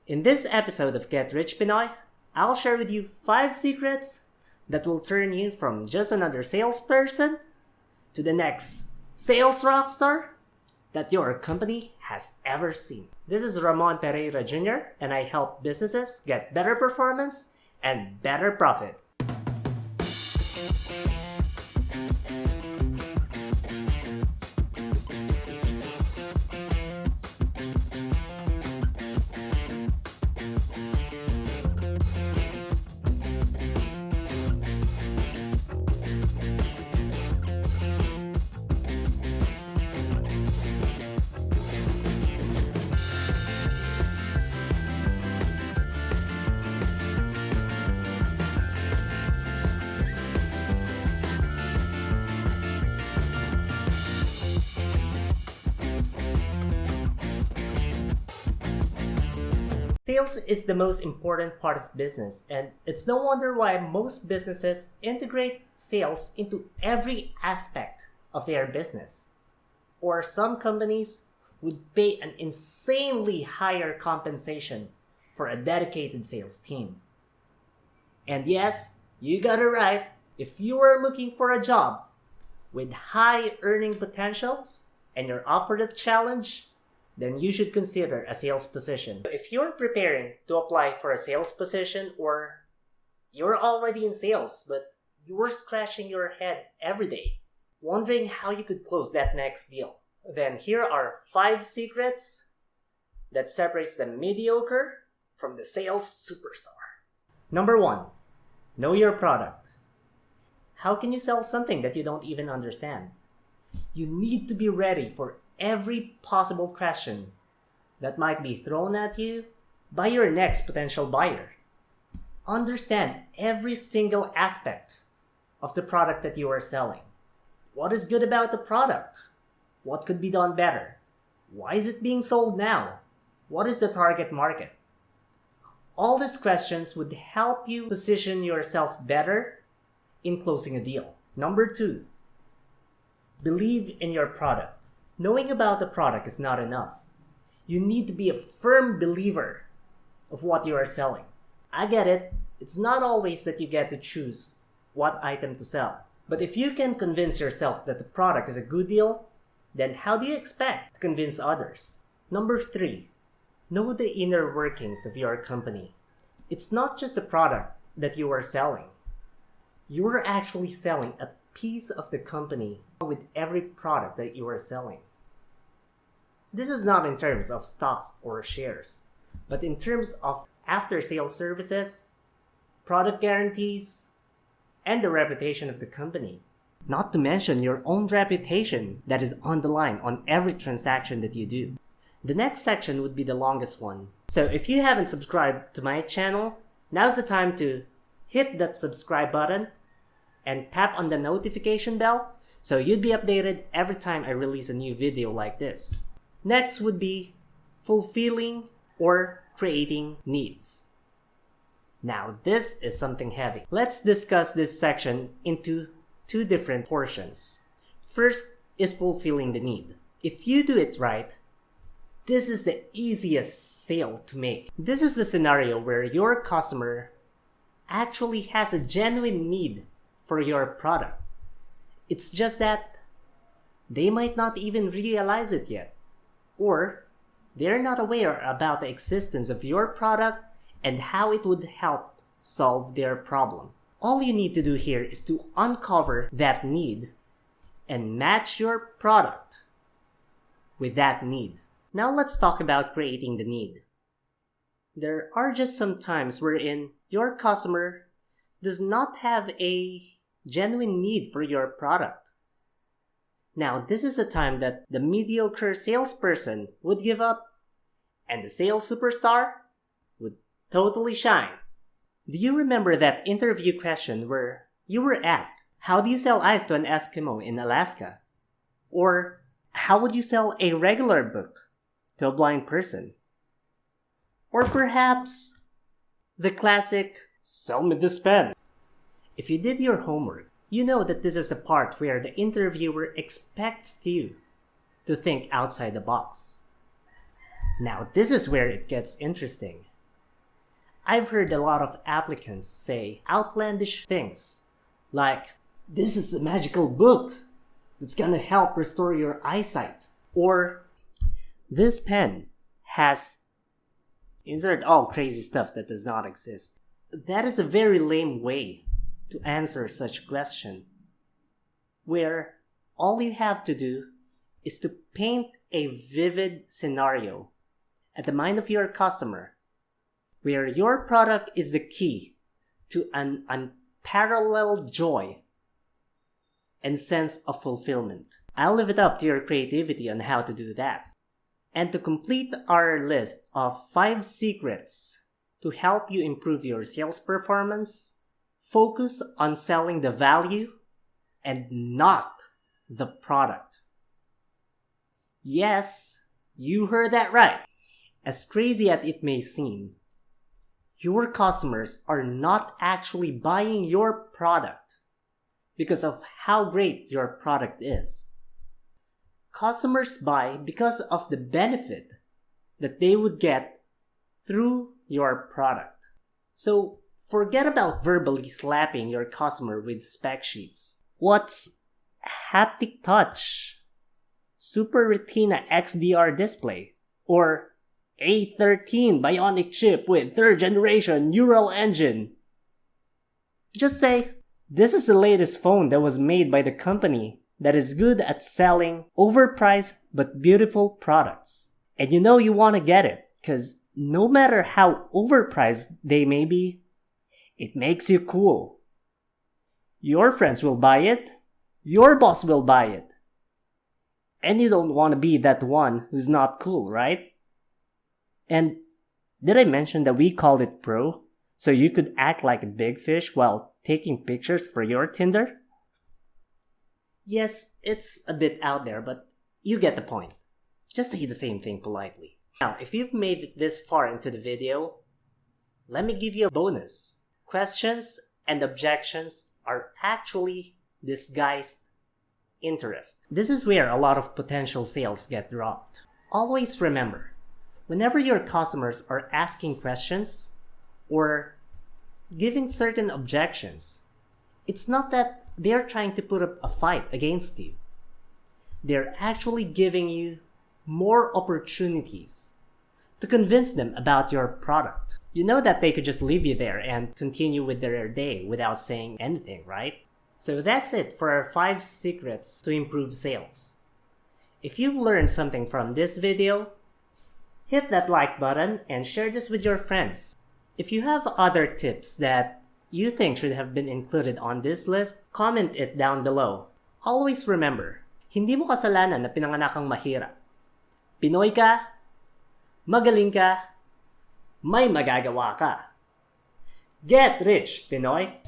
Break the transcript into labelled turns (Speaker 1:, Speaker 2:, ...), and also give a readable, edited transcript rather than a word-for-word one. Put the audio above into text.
Speaker 1: In this episode of Get Rich Pinoy, I'll share with you 5 secrets that will turn you from just another salesperson to the next sales rockstar that your company has ever seen. This is Ramon Pereira Jr. and I help businesses get better performance and better profit. Sales is the most important part of business, and it's no wonder why most businesses integrate sales into every aspect of their business. Or some companies would pay an insanely higher compensation for a dedicated sales team. And yes, you got it right. If you are looking for a job with high earning potentials and you're offered a challenge, then you should consider a sales position. If you're preparing to apply for a sales position or you're already in sales but you're scratching your head every day, wondering how you could close that next deal, then here are 5 secrets that separates the mediocre from the sales superstar. Number 1, know your product. How can you sell something that you don't even understand? You need to be ready for every possible question that might be thrown at you by your next potential buyer. Understand every single aspect of the product that you are selling. What is good about the product? What could be done better? Why is it being sold now? What is the target market? All these questions would help you position yourself better in closing a deal. Number 2, believe in your product. Knowing about the product is not enough. You need to be a firm believer of what you are selling. I get it. It's not always that you get to choose what item to sell. But if you can convince yourself that the product is a good deal, then how do you expect to convince others? Number 3, know the inner workings of your company. It's not just the product that you are selling. You are actually selling a piece of the company with every product that you are selling. This is not in terms of stocks or shares, but in terms of after-sales services, product guarantees, and the reputation of the company. Not to mention your own reputation that is on the line on every transaction that you do. The next section would be the longest one. So if you haven't subscribed to my channel, now's the time to hit that subscribe button and tap on the notification bell so you'd be updated every time I release a new video like this. Next would be fulfilling or creating needs. Now this is something heavy. Let's discuss this section into 2 different portions. First is fulfilling the need. If you do it right, this is the easiest sale to make. This is the scenario where your customer actually has a genuine need for your product. It's just that they might not even realize it yet, or they're not aware about the existence of your product and how it would help solve their problem. All you need to do here is to uncover that need and match your product with that need. Now let's talk about creating the need. There are just some times wherein your customer does not have a genuine need for your product. Now, this is a time that the mediocre salesperson would give up and the sales superstar would totally shine. Do you remember that interview question where you were asked, how do you sell ice to an Eskimo in Alaska? Or how would you sell a regular book to a blind person? Or perhaps the classic, sell me this pen. If you did your homework, you know that this is the part where the interviewer expects you to think outside the box. Now this is where it gets interesting. I've heard a lot of applicants say outlandish things like, "This is a magical book that's gonna help restore your eyesight," or "This pen has..." Insert all crazy stuff that does not exist. That is a very lame way to answer such a question, where all you have to do is to paint a vivid scenario at the mind of your customer, where your product is the key to an unparalleled joy and sense of fulfillment. I'll leave it up to your creativity on how to do that. And to complete our list of 5 secrets to help you improve your sales performance, focus on selling the value and not the product. Yes, you heard that right. As crazy as it may seem, your customers are not actually buying your product because of how great your product is. Customers buy because of the benefit that they would get through your product. So forget about verbally slapping your customer with spec sheets. What's haptic touch, Super Retina XDR display, or A13 Bionic chip with 3rd generation neural engine? Just say, "This is the latest phone that was made by the company that is good at selling overpriced but beautiful products. And you know you want to get it, because no matter how overpriced they may be, it makes you cool. Your friends will buy it, your boss will buy it. And you don't want to be that one who's not cool, right?" And did I mention that we called it Pro, so you could act like a big fish while taking pictures for your Tinder? Yes, it's a bit out there, but you get the point. Just say the same thing politely. Now, if you've made it this far into the video, let me give you a bonus. Questions and objections are actually disguised interest. This is where a lot of potential sales get dropped. Always remember, whenever your customers are asking questions or giving certain objections, it's not that they're trying to put up a fight against you. They're actually giving you more opportunities to convince them about your product. You know that they could just leave you there and continue with their day without saying anything, right? So that's it for our 5 secrets to improve sales. If you've learned something from this video, hit that like button and share this with your friends. If you have other tips that you think should have been included on this list, comment it down below. Always remember, hindi mo kasalanan na pinanganak kang mahirap. Pinoy ka, magaling ka, may magagawa ka. Get rich, Pinoy!